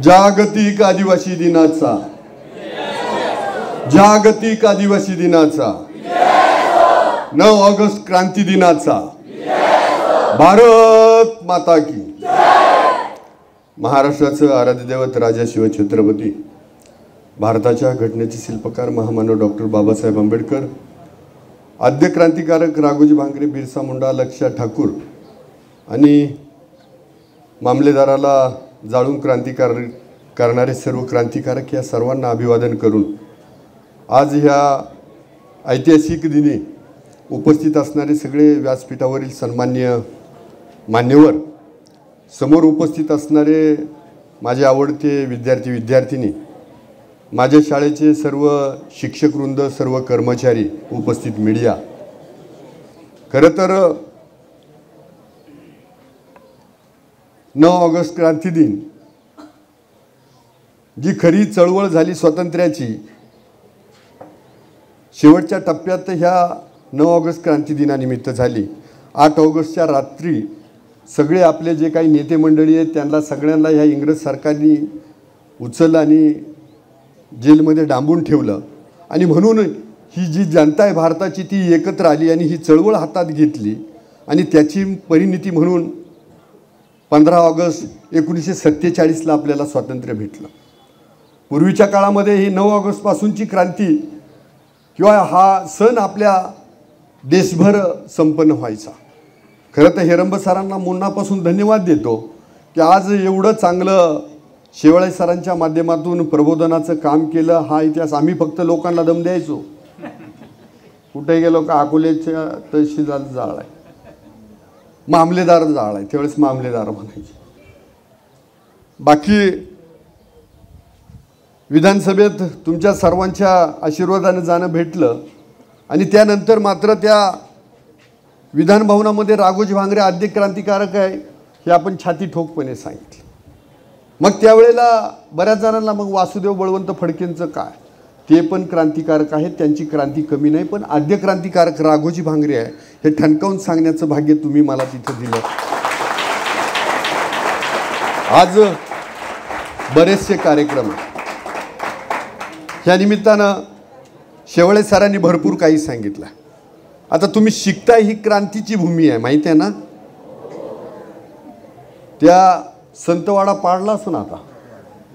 जागतिक आदिवासी दिनाचा जागतिक आदिवासी दिनाचा 9 ऑगस्ट क्रांती दिनाचा भारत माता की महाराष्ट्राचं आराध्य दैवत राजा शिवछत्रपती भारताच्या घटनेचे शिल्पकार महामानव डॉक्टर बाबासाहेब आंबेडकर आद्य क्रांतिकारक राघोजी भांगरे बिरसा मुंडा लक्ष्या ठाकूर आणि मामलेदाराला जाळून करणारे सर्व क्रांतिकारक या सर्वांना अभिवादन करून आज ह्या ऐतिहासिक दिनी उपस्थित असणारे सगळे व्यासपीठावरील सन्माननीय मान्यवर समोर उपस्थित असणारे माझे आवडते विद्यार्थी विद्यार्थिनी माझ्या शाळेचे सर्व शिक्षकवृंद सर्व कर्मचारी उपस्थित मीडिया खरं तर 9 ऑगस्ट क्रांती दिन जी खरी चळवळ झाली स्वातंत्र्याची शेवटच्या टप्प्यात ह्या 9 ऑगस्ट क्रांती दिनानिमित्त झाली। 8 ऑगस्टच्या रात्री सगळे आपले जे काही नेते मंडळी आहेत त्यांना सगळ्यांना ह्या इंग्रज सरकारने उचललं आणि जेलमध्ये डांबून ठेवलं आणि म्हणून ही जी जनता आहे भारताची ती एकत्र आली आणि ही चळवळ हातात घेतली आणि त्याची परिणिती म्हणून 15 ऑगस्ट 1947ला आपल्याला स्वातंत्र्य भेटलं। पूर्वीच्या काळामध्ये ही 9 ऑगस्ट पासूनची क्रांती किंवा हा सण आपल्या देशभर संपन्न व्हायचा। खरं तर हेरंब सरांना मनापासून धन्यवाद देतो की आज एवढं चांगलं शेवाळे सरांच्या माध्यमातून प्रबोधनाचं काम केलं। हा इतिहास आम्ही फक्त लोकांना दम द्यायचो, कुठे गेलो का अकोल्याच्या तहसीलदार जाळ आहे, मामलेदार जाळ आहे, त्यावेळेस मामलेदार म्हणायचे। बाकी विधानसभेत तुमच्या सर्वांच्या आशीर्वादाने जाणं भेटलं आणि त्यानंतर मात्र त्या विधान भवनामध्ये राघोजी भांगरे आद्य क्रांतिकारक आहे हे आपण छाती ठोकपणे सांगितलं। मग त्यावेळेला बऱ्याच जणांना मग वासुदेव बळवंत फडकेंचं काय, ते पण क्रांतिकारक आहेत, त्यांची क्रांती कमी नाही, पण आद्य क्रांतिकारक राघोजी भांगरे आहे हे ठणकावून सांगण्याचं भाग्य तुम्ही मला तिथं दिलं। आज बरेचसे कार्यक्रम ह्या निमित्तानं शेवाळे सरांनी भरपूर काही सांगितलं। आता तुम्ही शिकताय ही क्रांतीची भूमी आहे माहिती आहे ना। त्या संतवाडा पाडला असो ना आता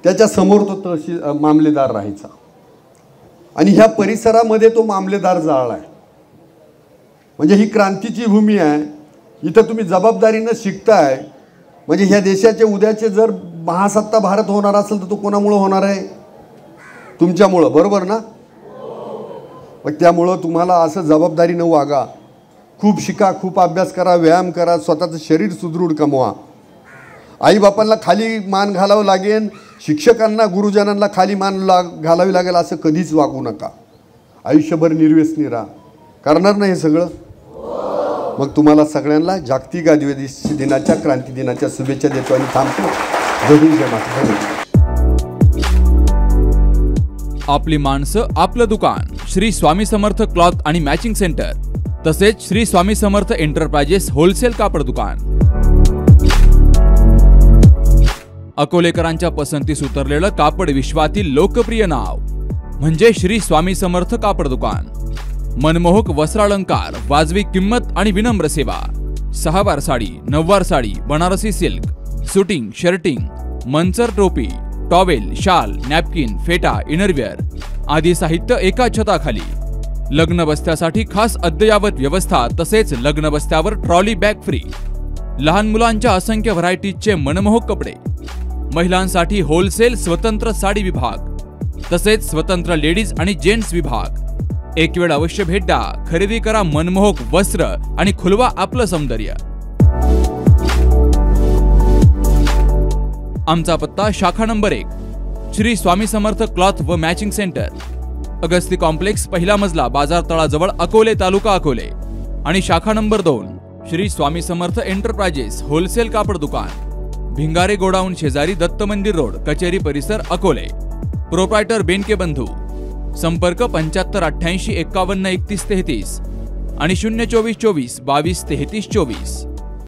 त्याच्या समोर तो तहसील मामलेदार राहायचा आणि ह्या परिसरामध्ये तो मामलेदार जाळला आहे। म्हणजे ही क्रांतीची भूमी आहे, इथं तुम्ही जबाबदारीनं शिकताय। म्हणजे ह्या देशाचे उद्याचे जर महासत्ता भारत होणार असेल तर तो कोणामुळे होणार आहे? तुमच्यामुळं, बरोबर ना? मग त्यामुळं तुम्हाला असं जबाबदारीनं वागा, खूप शिका, खूप अभ्यास करा, व्यायाम करा, स्वतःचं शरीर सुदृढ कमवा। आईबापांना खाली मान घालावं लागेल, शिक्षकांना गुरुजनांना खाली मान घालावी लागेल असं कधीच वागू नका। आयुष्यभर निर्व्यसनी राहा, करणार नाही हे सगळं। मग तुम्हाला सगळ्यांना जागतिक आदिवासी दिनाच्या क्रांती दिनाच्या शुभेच्छा देतो आणि थांबतो। जय जय माता। आपली माणसं आपलं दुकान श्री स्वामी समर्थ क्लॉथ आणि मॅचिंग सेंटर तसेच श्री स्वामी समर्थ एंटरप्राइजेस होलसेल कापड दुकान। अकोलेकरांच्या पसंतीस उतरलेलं कापड विश्वातील लोकप्रिय नाव म्हणजे श्री स्वामी समर्थ कापड दुकान। मनमोहक वस्त्रालंकार, वाजवी किंमत आणि विनम्र सेवा। 6 वार साडी, 9 वार sari, Banarasi silk, suiting, shirting, Manchar टोपी, टॉवेल, शाल, नॅपकिन, फेटा, इनरवेअर आदी साहित्य एका छताखाली। लग्न बस्त्यासाठी खास अद्ययावत व्यवस्था तसेच लग्न बस्त्यावर ट्रॉली बॅग फ्री। लहान मुलांच्या असंख्य व्हरायटीजचे मनमोहक कपडे। महिलांसाठी होलसेल स्वतंत्र साडी विभाग तसेच स्वतंत्र लेडीज आणि जेंट्स विभाग। एक वेळ अवश्य भेट द्या, खरेदी करा मनमोहक वस्त्र आणि खुलवा आपलं सौंदर्य। आमचा पत्ता शाखा नंबर 1 श्री स्वामी समर्थ क्लॉथ व मॅचिंग सेंटर, अगस्ती कॉम्प्लेक्स, पहिला मजला, बाजार तळाजवळ, अकोले, तालुका अकोले। आणि शाखा number 2 Shri Swami Samarth enterprises wholesale कापड दुकान, भिंगारे गोडाऊन शेजारी, दत्त मंदिर रोड, कचेरी परिसर, अकोले। प्रोप्रायटर बेनके बंधू। संपर्क 75 88 51 31 33 आणि 024 24 22 33 24।